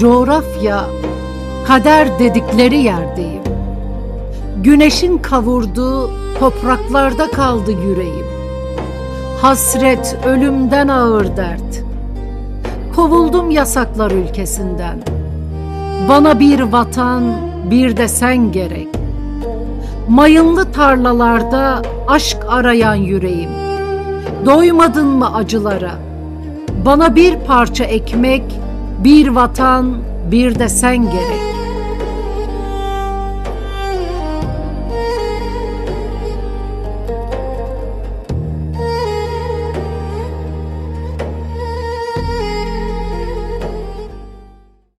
coğrafya, kader dedikleri yerdeyim. Güneşin kavurduğu topraklarda kaldı yüreğim. Hasret ölümden ağır dert. Kovuldum yasaklar ülkesinden. Bana bir vatan, bir de sen gerek. Mayınlı tarlalarda aşk arayan yüreğim. Doymadın mı acılara? Bana bir parça ekmek, bir vatan, bir de sen gerek.